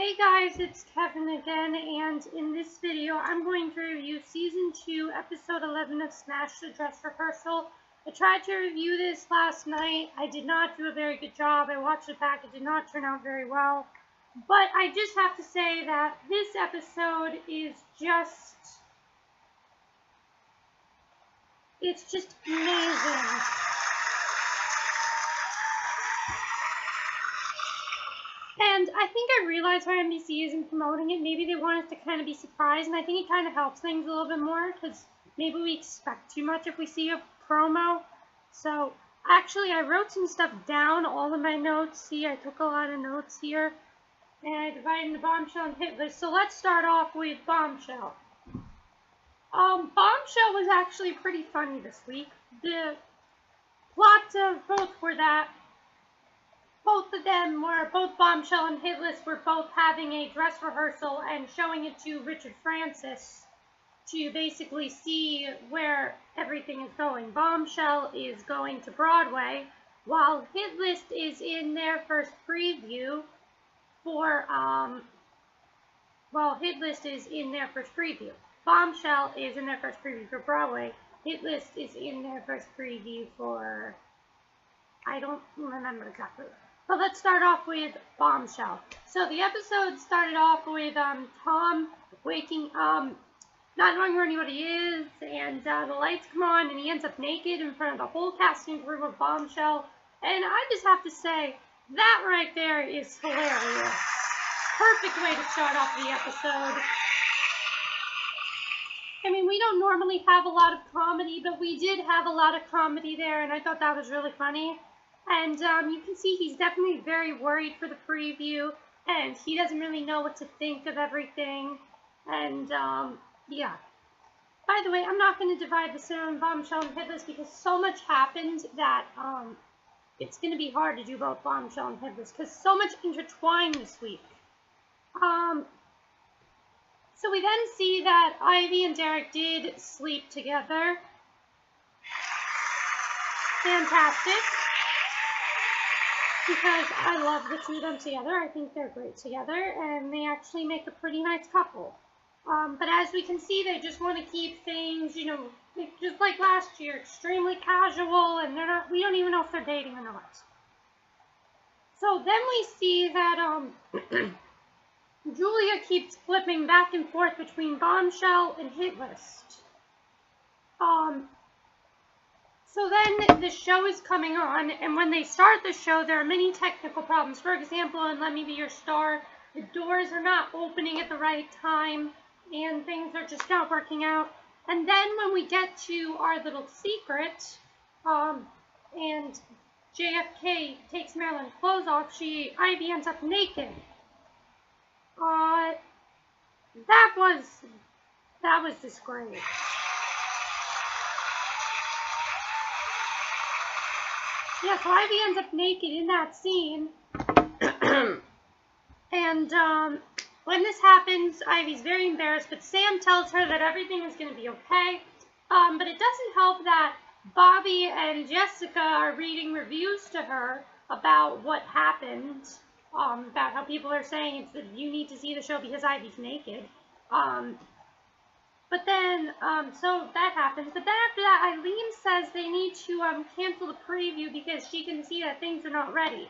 Hey guys, it's Kevin again, and in this video I'm going to review Season 2, Episode 11 of Smash the Dress Rehearsal. I tried to review this last night. I did not do a very good job. I watched it back. It did not turn out very well. But I just have to say that this episode is it's just amazing. And I think I realized why NBC isn't promoting it. Maybe they want us to kind of be surprised, and I think it kind of helps things a little bit more, because maybe we expect too much if we see a promo. So, actually, I wrote some stuff down, all of my notes. See, I took a lot of notes here, and I divided into Bombshell and Hit List. So let's start off with Bombshell. Bombshell was actually pretty funny this week. The plots of both were that both of them were, both Bombshell and Hit List were both having a dress rehearsal and showing it to Richard Francis to basically see where everything is going. Bombshell is going to Broadway, while Hit List is in their first preview for, Hit List is in their first preview. Bombshell is in their first preview for Broadway. Hit List is in their first preview for, I don't remember exactly. But let's start off with Bombshell. So the episode started off with Tom waking up, not knowing where anybody is, and the lights come on, and he ends up naked in front of the whole casting crew of Bombshell. And I just have to say, that right there is hilarious. Perfect way to start off the episode. I mean, we don't normally have a lot of comedy, but we did have a lot of comedy there, and I thought that was really funny. And you can see he's definitely very worried for the preview, and he doesn't really know what to think of everything. And, yeah. By the way, I'm not going to divide this in Bombshell and Hit List because so much happened that it's going to be hard to do both Bombshell and Hit List because so much intertwined this week. So we then see that Ivy and Derek did sleep together. Fantastic. Because I love the two of them together. I think they're great together, and they actually make a pretty nice couple. But as we can see, they just want to keep things, you know, just like last year, extremely casual, and we don't even know if they're dating or not. So then we see that Julia keeps flipping back and forth between Bombshell and Hit List. So then the show is coming on, and when they start the show, there are many technical problems. For example, in Let Me Be Your Star, the doors are not opening at the right time, and things are just not working out. And then when we get to our little secret, and JFK takes Marilyn's clothes off, Ivy ends up naked. That was just great. Yeah, so Ivy ends up naked in that scene, and when this happens, Ivy's very embarrassed, but Sam tells her that everything is going to be okay, but it doesn't help that Bobby and Jessica are reading reviews to her about what happened, about how people are saying it's that you need to see the show because Ivy's naked. But then, so that happens. But then after that, Eileen says they need to cancel the preview because she can see that things are not ready.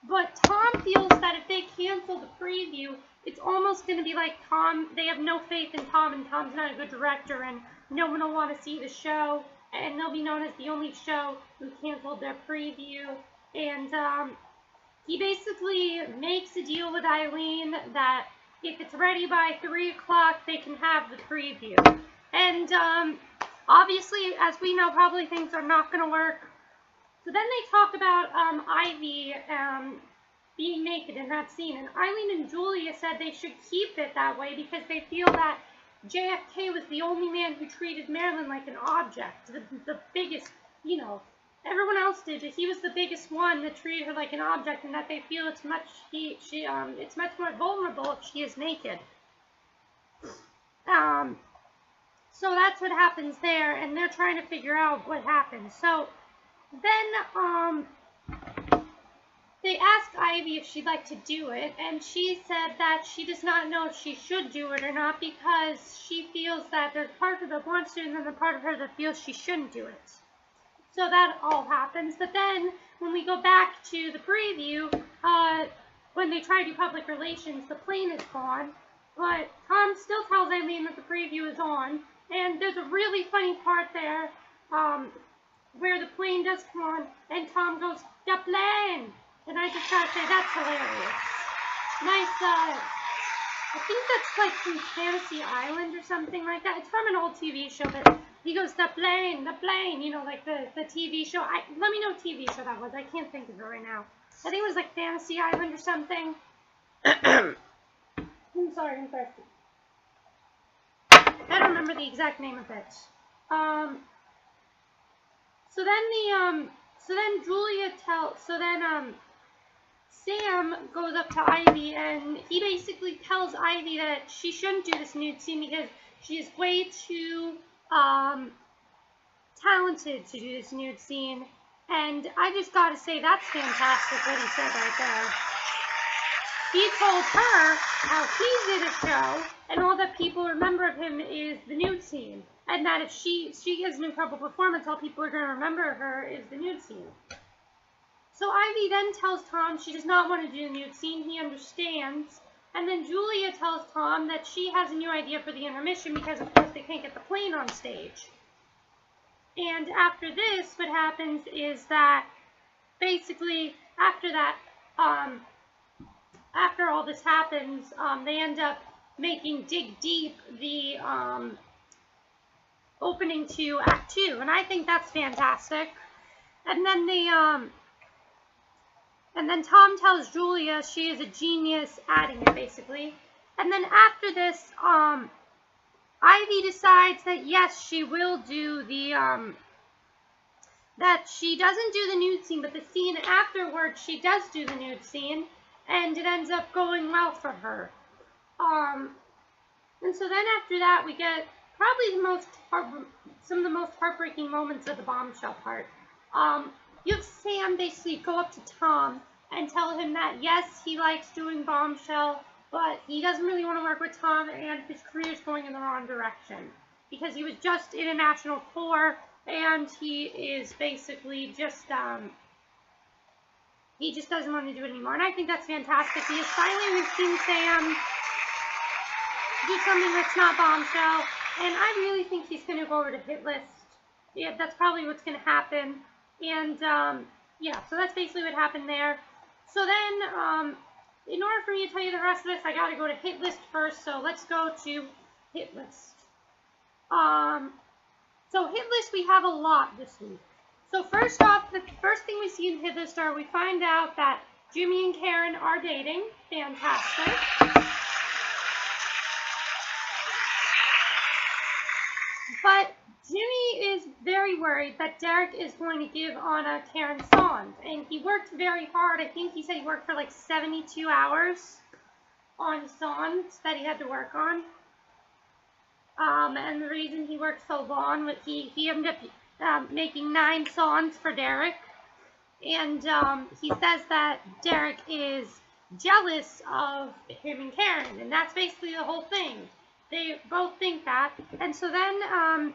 But Tom feels that if they cancel the preview, it's almost going to be like Tom, they have no faith in Tom, and Tom's not a good director, and no one will want to see the show, and they'll be known as the only show who canceled their preview. And he basically makes a deal with Eileen that if it's ready by 3 o'clock, they can have the preview. And obviously, as we know, probably things are not going to work. So then they talk about Ivy being naked in that scene. And Eileen and Julia said they should keep it that way because they feel that JFK was the only man who treated Marilyn like an object. The biggest, you know, everyone else did, but he was the biggest one that treated her like an object, and that they feel it's much more vulnerable if she is naked. So that's what happens there, and they're trying to figure out what happened. So then, they asked Ivy if she'd like to do it, and she said that she does not know if she should do it or not because she feels that there's part of her that wants to and then the part of her that feels she shouldn't do it. So that all happens, but then when we go back to the preview, when they try to do public relations, the plane is gone, but Tom still tells Eileen that the preview is on, and there's a really funny part there, where the plane does come on, and Tom goes, "The plane!" And I just gotta say, that's hilarious. Nice, I think that's like from Fantasy Island or something like that. It's from an old TV show, but he goes, the plane, you know, like the TV show. Let me know what TV show that was. I can't think of it right now. I think it was like Fantasy Island or something. I'm sorry, I'm thirsty. I don't remember the exact name of it. So then Sam goes up to Ivy, and he basically tells Ivy that she shouldn't do this nude scene because she is way too talented to do this nude scene. And I just gotta say, that's fantastic what he said right there. He told her how he did a show, and all that people remember of him is the nude scene. And that if she gives an incredible performance, all people are going to remember her is the nude scene. So Ivy then tells Tom she does not want to do the nude scene. He understands. And then Julia tells Tom that she has a new idea for the intermission because, of course, they can't get the plane on stage. And after this, what happens is that basically after that, after all this happens, they end up making Dig Deep the opening to Act 2, and I think that's fantastic. And then and then Tom tells Julia she is a genius adding it, basically. And then after this, Ivy decides that yes, she will do the that she doesn't do the nude scene, but the scene afterwards she does do the nude scene, and it ends up going well for her. And so then after that, we get probably some of the most heartbreaking moments of the Bombshell part. You have Sam basically go up to Tom and tell him that yes, he likes doing Bombshell, but he doesn't really want to work with Tom, and his career is going in the wrong direction because he was just in a national tour, and he is basically just he just doesn't want to do it anymore. And I think that's fantastic because finally we've seen Sam do something that's not Bombshell. And I really think he's going to go over to Hit List. Yeah, that's probably what's going to happen. And, yeah, so that's basically what happened there. So then, in order for me to tell you the rest of this, I got to go to Hit List first. So let's go to Hit List. So Hit List, we have a lot this week. So first off, the first thing we see in Hit List are we find out that Jimmy and Karen are dating. Fantastic. But Jimmy is very worried that Derek is going to give on Karen's songs. And he worked very hard. I think he said he worked for like 72 hours on songs that he had to work on. And the reason he worked so long was he ended up making 9 songs for Derek. And he says that Derek is jealous of him and Karen. And that's basically the whole thing. They both think that. And so then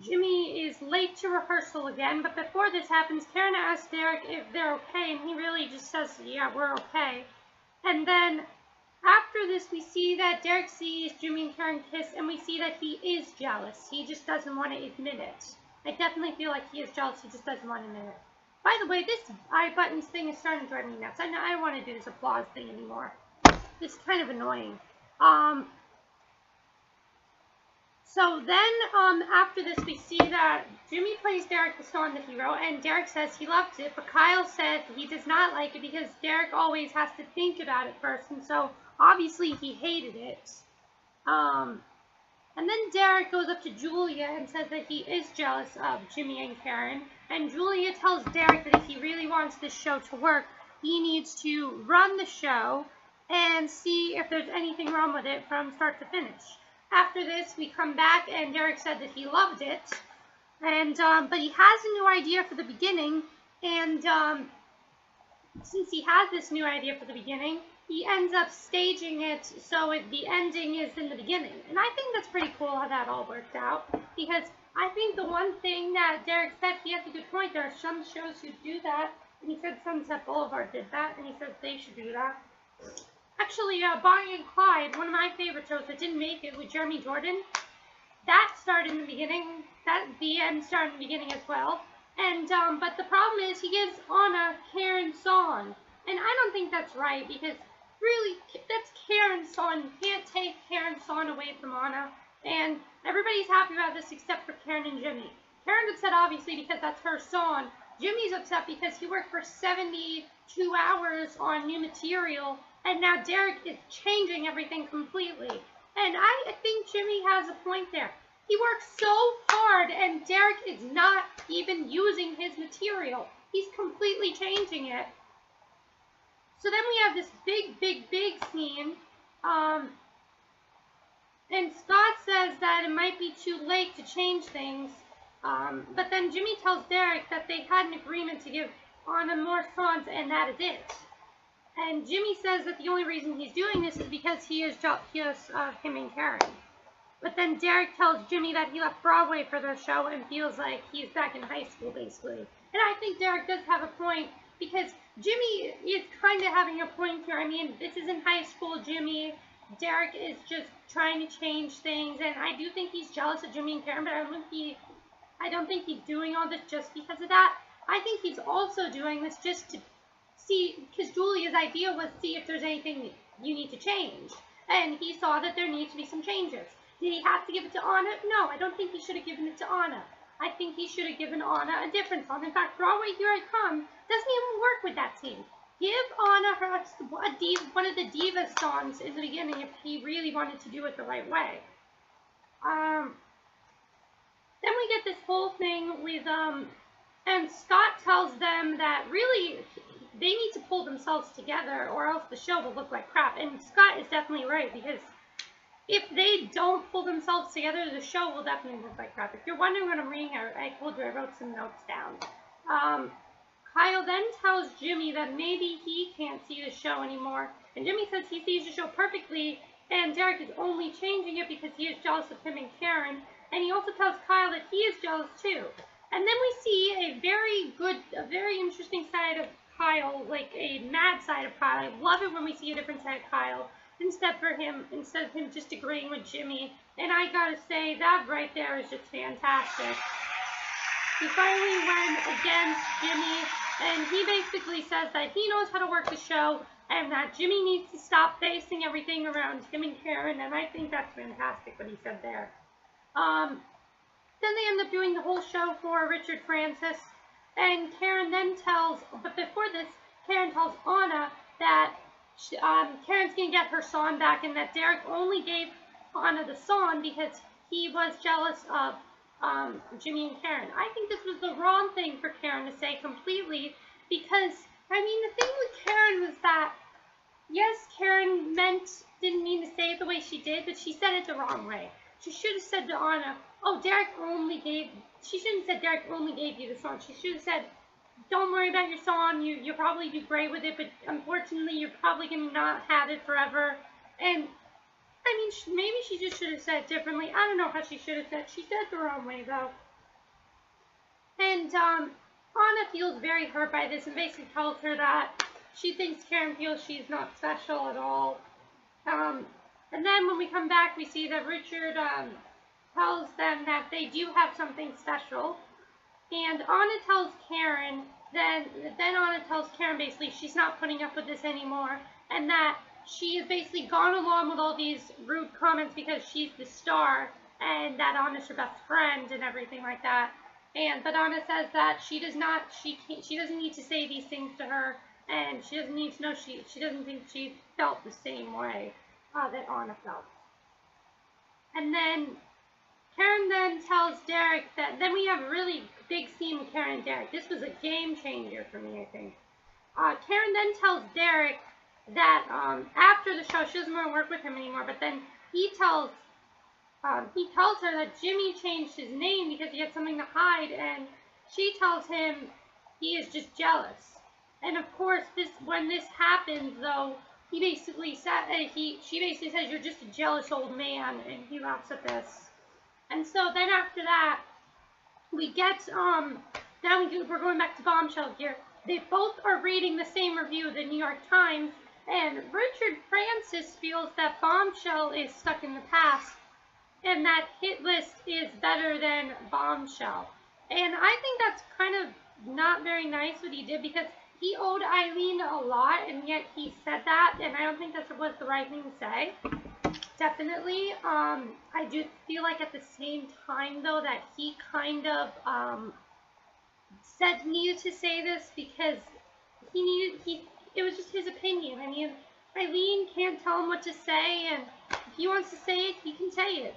Jimmy is late to rehearsal again. But before this happens, Karen asks Derek if they're okay. And he really just says, yeah, we're okay. And then after this, we see that Derek sees Jimmy and Karen kiss. And we see that he is jealous. He just doesn't want to admit it. I definitely feel like he is jealous. He just doesn't want to admit it. By the way, this iButtons thing is starting to drive me nuts. I don't want to do this applause thing anymore. It's kind of annoying. So then, after this, we see that Jimmy plays Derek the song that he wrote, and Derek says he loved it, but Kyle said he does not like it because Derek always has to think about it first, and so obviously he hated it. And then Derek goes up to Julia and says that he is jealous of Jimmy and Karen, and Julia tells Derek that if he really wants this show to work, he needs to run the show and see if there's anything wrong with it from start to finish. After this, we come back, and Derek said that he loved it, and but he has a new idea for the beginning, and since he had this new idea for the beginning, he ends up staging it so the ending is in the beginning. And I think that's pretty cool how that all worked out, because I think the one thing that Derek said, he has a good point. There are some shows who do that, and he said Sunset Boulevard did that, and he said they should do that. Actually, Bonnie and Clyde, one of my favorite shows that didn't make it with Jeremy Jordan, that started in the beginning. The end started in the beginning as well. And but the problem is he gives Anna Karen's song, and I don't think that's right, because really that's Karen's song. You can't take Karen's song away from Anna, and everybody's happy about this except for Karen and Jimmy. Karen's upset obviously because that's her song. Jimmy's upset because he worked for 72 hours on new material, and now Derek is changing everything completely. And I think Jimmy has a point there. He works so hard, and Derek is not even using his material. He's completely changing it. So then we have this big scene. And Scott says that it might be too late to change things. But then Jimmy tells Derek that they had an agreement to give Anna more songs, and that is it. And Jimmy says that the only reason he's doing this is because he is jealous of him and Karen. But then Derek tells Jimmy that he left Broadway for the show and feels like he's back in high school, basically. And I think Derek does have a point, because Jimmy is kind of having a point here. I mean, this isn't high school Jimmy. Derek is just trying to change things, and I do think he's jealous of Jimmy and Karen, but I don't think he's doing all this just because of that. I think he's also doing this just to see, because Julia's idea was see if there's anything you need to change. And he saw that there needs to be some changes. Did he have to give it to Anna? No, I don't think he should have given it to Anna. I think he should have given Anna a different song. In fact, Broadway Here I Come doesn't even work with that scene. Give Anna one of the diva songs in the beginning if he really wanted to do it the right way. Then we get this whole thing with, and Scott tells them that really they need to pull themselves together or else the show will look like crap. And Scott is definitely right, because if they don't pull themselves together, the show will definitely look like crap. If you're wondering what I'm reading, I told you I wrote some notes down. Kyle then tells Jimmy that maybe he can't see the show anymore. And Jimmy says he sees the show perfectly, and Derek is only changing it because he is jealous of him and Karen. And he also tells Kyle that he is jealous too. And then we see a very interesting side of Kyle, like a mad side of Kyle. I love it when we see a different side of Kyle. Instead of him just agreeing with Jimmy. And I gotta say, that right there is just fantastic. He finally went against Jimmy, and he basically says that he knows how to work the show, and that Jimmy needs to stop basing everything around him and Karen, and I think that's fantastic what he said there. Then they end up doing the whole show for Richard Francis, and Karen then but before this, Karen tells Anna that Karen's going to get her song back, and that Derek only gave Anna the song because he was jealous of Jimmy and Karen. I think this was the wrong thing for Karen to say completely, because, I mean, the thing with Karen was that, yes, Karen didn't mean to say it the way she did, but she said it the wrong way. She should have said to Anna, she shouldn't have said Derek only gave you the song. She should have said, don't worry about your song, you'll probably do great with it, but unfortunately you're probably going to not have it forever. And, I mean, maybe she just should have said it differently. I don't know how she should have said it. She said it the wrong way, though. And, Anna feels very hurt by this and basically tells her that she thinks Karen feels she's not special at all. And then when we come back, we see that Richard, tells them that they do have something special. And Anna tells Karen, then Anna tells Karen basically she's not putting up with this anymore, and that she has basically gone along with all these rude comments because she's the star, and that Anna's her best friend and everything like that. But Anna says that she doesn't need to say these things to her, and she doesn't need to know she doesn't think she felt the same way that Anna felt. And then Karen then tells Derek that, then we have a really big scene with Karen and Derek. This was a game changer for me, I think. Karen then tells Derek that after the show, she doesn't want to work with him anymore, but then he tells her that Jimmy changed his name because he had something to hide, and she tells him he is just jealous. And of course, when this happens, though, he basically said she basically says, "You're just a jealous old man," and he laughs at this. And so then after that, we get we're going back to Bombshell here. They both are reading the same review of the New York Times, and Richard Francis feels that Bombshell is stuck in the past, and that Hit List is better than Bombshell. And I think that's kind of not very nice what he did, because he owed Eileen a lot, and yet he said that, and I don't think that was the right thing to say. Definitely. I do feel like at the same time, though, that he kind of needed to say this, because it was just his opinion. I mean, Eileen can't tell him what to say, and if he wants to say it, he can say it.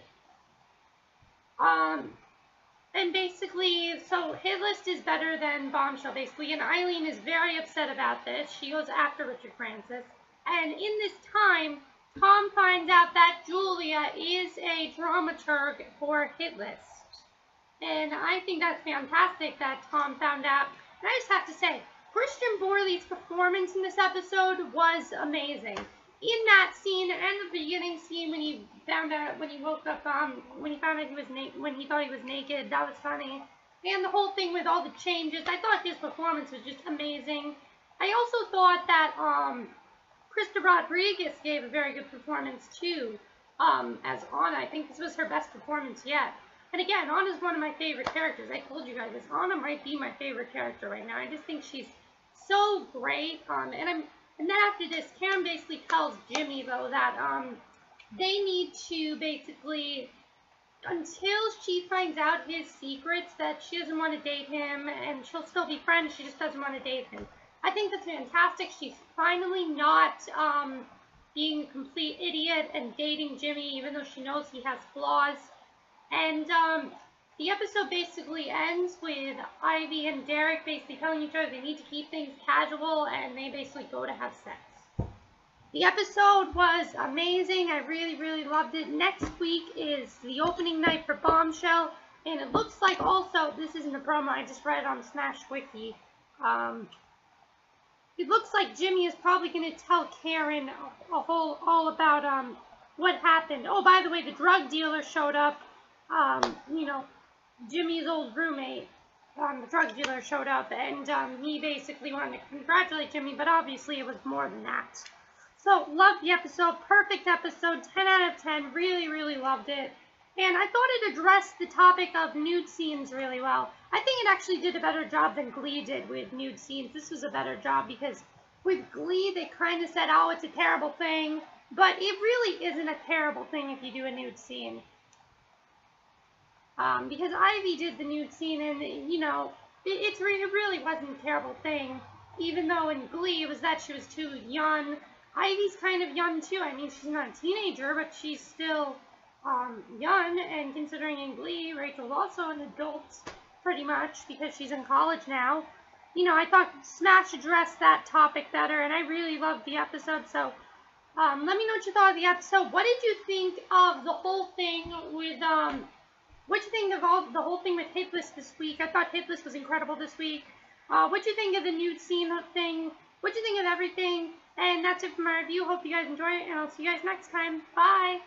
And basically, so Hit List is better than Bombshell, basically, and Eileen is very upset about this. She goes after Richard Francis, and in this time, Tom finds out that Julia is a dramaturg for Hit List. And I think that's fantastic that Tom found out. And I just have to say, Christian Borley's performance in this episode was amazing. In that scene and the beginning scene when he found out, when he woke up, when he found out when he thought he was naked, that was funny. And the whole thing with all the changes, I thought his performance was just amazing. I also thought that Krista Rodriguez gave a very good performance too, as Anna. I think this was her best performance yet. And again, Anna's one of my favorite characters. I told you guys this. Anna might be my favorite character right now. I just think she's so great. And then after this, Karen basically tells Jimmy, though, that they need to basically, until she finds out his secrets, that she doesn't want to date him, and she'll still be friends, she just doesn't want to date him. I think that's fantastic. She's finally not being a complete idiot and dating Jimmy, even though she knows he has flaws. And the episode basically ends with Ivy and Derek basically telling each other they need to keep things casual, and they basically go to have sex. The episode was amazing. I really, really loved it. Next week is the opening night for Bombshell, and it looks like also, this isn't a promo, I just read it on Smash Wiki. It looks like Jimmy is probably going to tell Karen all about what happened. Oh, by the way, the drug dealer showed up. Jimmy's old roommate, the drug dealer, showed up, and he basically wanted to congratulate Jimmy, but obviously it was more than that. So, loved the episode. Perfect episode. 10 out of 10. Really, really loved it. And I thought it addressed the topic of nude scenes really well. I think it actually did a better job than Glee did with nude scenes. This was a better job because with Glee, they kind of said, oh, it's a terrible thing. But it really isn't a terrible thing if you do a nude scene. Because Ivy did the nude scene, and, it really wasn't a terrible thing. Even though in Glee it was that she was too young. Ivy's kind of young, too. I mean, she's not a teenager, but she's still young. And considering in Glee, Rachel's also an adult, pretty much, because she's in college now. I thought Smash addressed that topic better, and I really loved the episode. So, let me know what you thought of the episode. What did you think of the whole thing with, what do you think of the whole thing with Hit List this week? I thought Hit List was incredible this week. What do you think of the nude scene thing? What do you think of everything? And that's it for my review. Hope you guys enjoy it, and I'll see you guys next time. Bye!